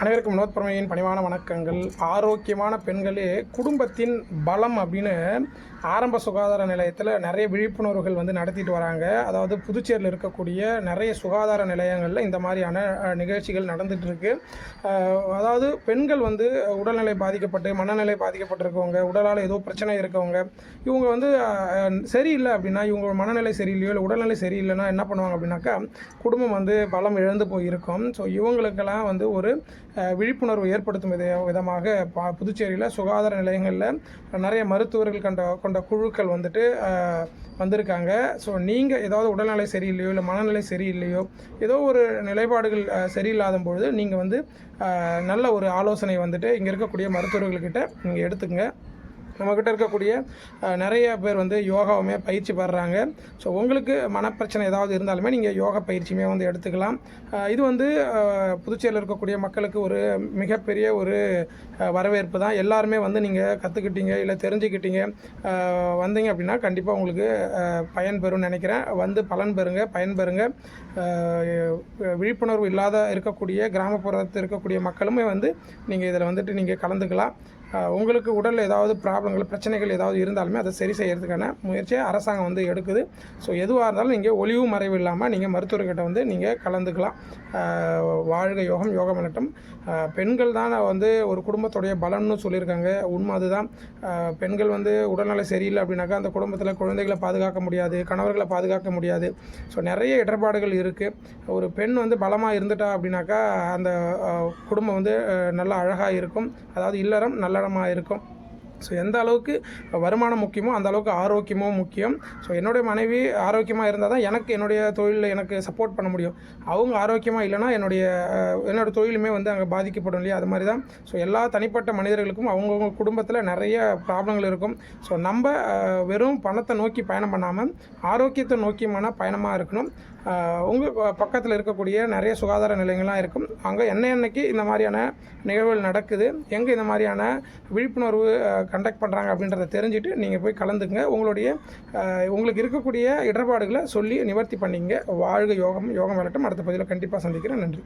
அனைவருக்கும் வினோத் பரமையின் பணிவான வணக்கங்கள். ஆரோக்கியமான பெண்களே குடும்பத்தின் பலம் அப்படின்னு ஆரம்ப சுகாதார நிலையத்தில் நிறைய விழிப்புணர்வுகள் நடத்திட்டு வராங்க. அதாவது புதுச்சேரியில் இருக்கக்கூடிய நிறைய சுகாதார நிலையங்களில் இந்த மாதிரியான நிகழ்ச்சிகள் நடந்துகிட்ருக்கு. அதாவது பெண்கள் உடல்நிலை பாதிக்கப்பட்டு மனநிலை பாதிக்கப்பட்டிருக்கவங்க, உடலால் ஏதோ பிரச்சனை இருக்கவங்க, இவங்க சரியில்லை அப்படின்னா, இவங்க மனநிலை சரியில்லையோ இல்லை உடல்நிலை சரியில்லைன்னா என்ன பண்ணுவாங்க அப்படின்னாக்கா, குடும்பம் பலம் இழந்து போயிருக்கும். ஸோ இவங்களுக்கெல்லாம் ஒரு விழிப்புணர்வு ஏற்படுத்தும் விதமாக புதுச்சேரியில் சுகாதார நிலையங்களில் நிறைய மருத்துவர்கள் கொண்ட குழுக்கள் வந்திருக்காங்க. ஸோ நீங்கள் ஏதாவது உடல்நிலை சரியில்லையோ இல்லை மனநிலை சரியில்லையோ, ஏதோ ஒரு நிலைப்பாடுகள் சரியில்லாத பொழுது நீங்கள் நல்ல ஒரு ஆலோசனை இங்கே இருக்கக்கூடிய மருத்துவர்கள்கிட்ட நீங்கள் எடுத்துங்க. நம்மக்கிட்ட இருக்கக்கூடிய நிறைய பேர் யோகாவுமே பயிற்சி பெறுறாங்க. ஸோ உங்களுக்கு மனப்பிரச்சனை ஏதாவது இருந்தாலுமே நீங்கள் யோகா பயிற்சியுமே எடுத்துக்கலாம். இது புதுச்சேரியில் இருக்கக்கூடிய மக்களுக்கு ஒரு மிகப்பெரிய ஒரு வரவேற்பு தான். எல்லாருமே நீங்கள் கற்றுக்கிட்டீங்க இல்லை தெரிஞ்சுக்கிட்டீங்க வந்தீங்க அப்படின்னா கண்டிப்பாக உங்களுக்கு பயன் பெறும்னு நினைக்கிறேன். பலன் பெறுங்க, பயன்பெறுங்க. விழிப்புணர்வு இல்லாத இருக்கக்கூடிய கிராமப்புறத்தில் இருக்கக்கூடிய மக்களுமே நீங்கள் இதில் நீங்கள் கலந்துக்கலாம். உங்களுக்கு உடலில் ஏதாவது பிரச்சனைகள் ஏதாவது இருந்தாலுமே அதை சரி செய்கிறதுக்கான முயற்சியை அரசாங்கம் எடுக்குது. ஸோ எதுவாக இருந்தாலும் நீங்கள் ஒளிவு மறைவு இல்லாமல் நீங்கள் மருத்துவர்கிட்ட நீங்கள் கலந்துக்கலாம். வாழ்க யோகம், யோகம் எனட்டும். பெண்கள் தான் ஒரு குடும்பத்துடைய பலன்னு சொல்லியிருக்காங்க. உண்மை அதுதான். பெண்கள் உடல்நிலை சரியில்லை அப்படின்னாக்கா அந்த குடும்பத்தில் குழந்தைகளை பாதுகாக்க முடியாது, கணவர்களை பாதுகாக்க முடியாது. ஸோ நிறைய இடர்பாடுகள் இருக்குது. ஒரு பெண் பலமாக இருந்துட்டா அப்படின்னாக்கா அந்த குடும்பம் நல்லா அழகாக இருக்கும். அதாவது இல்லறம் நல்லறமாக இருக்கும். ஸோ எந்த அளவுக்கு வருமானம் முக்கியமோ அந்த அளவுக்கு ஆரோக்கியமும் முக்கியம். ஸோ என்னுடைய மனைவி ஆரோக்கியமாக இருந்தால் தான் எனக்கு என்னுடைய தொழிலில் எனக்கு சப்போர்ட் பண்ண முடியும். அவங்க ஆரோக்கியமாக இல்லைனா என்னோடய தொழிலுமே அங்கே பாதிக்கப்படும் இல்லையா? அது மாதிரி தான். ஸோ எல்லா தனிப்பட்ட மனிதர்களுக்கும் அவங்கவுங்க குடும்பத்தில் நிறைய ப்ராப்ளங்கள் இருக்கும். ஸோ நம்ம வெறும் பணத்தை நோக்கி பயணம் பண்ணாமல் ஆரோக்கியத்தை நோக்கியமான பயணமாக இருக்கணும். உங்கள் பக்கத்தில் இருக்கக்கூடிய நிறைய சுகாதார நிலையங்கள்லாம் இருக்கும். அங்கே என்னைக்கு இந்த மாதிரியான நிகழ்வுகள் நடக்குது, எங்கே இந்த மாதிரியான விழிப்புணர்வு கண்டக்ட் பண்ணுறாங்க அப்படின்றத தெரிஞ்சுட்டு நீங்கள் போய் கலந்துங்க. உங்களுக்கு இருக்கக்கூடிய இடர்பாடுகளை சொல்லி நிவர்த்தி பண்ணிங்க. வாழ்க யோகம், யோகம் வரட்டும். அடுத்த பதிவில் கண்டிப்பாக சந்திக்கிறேன். நன்றி.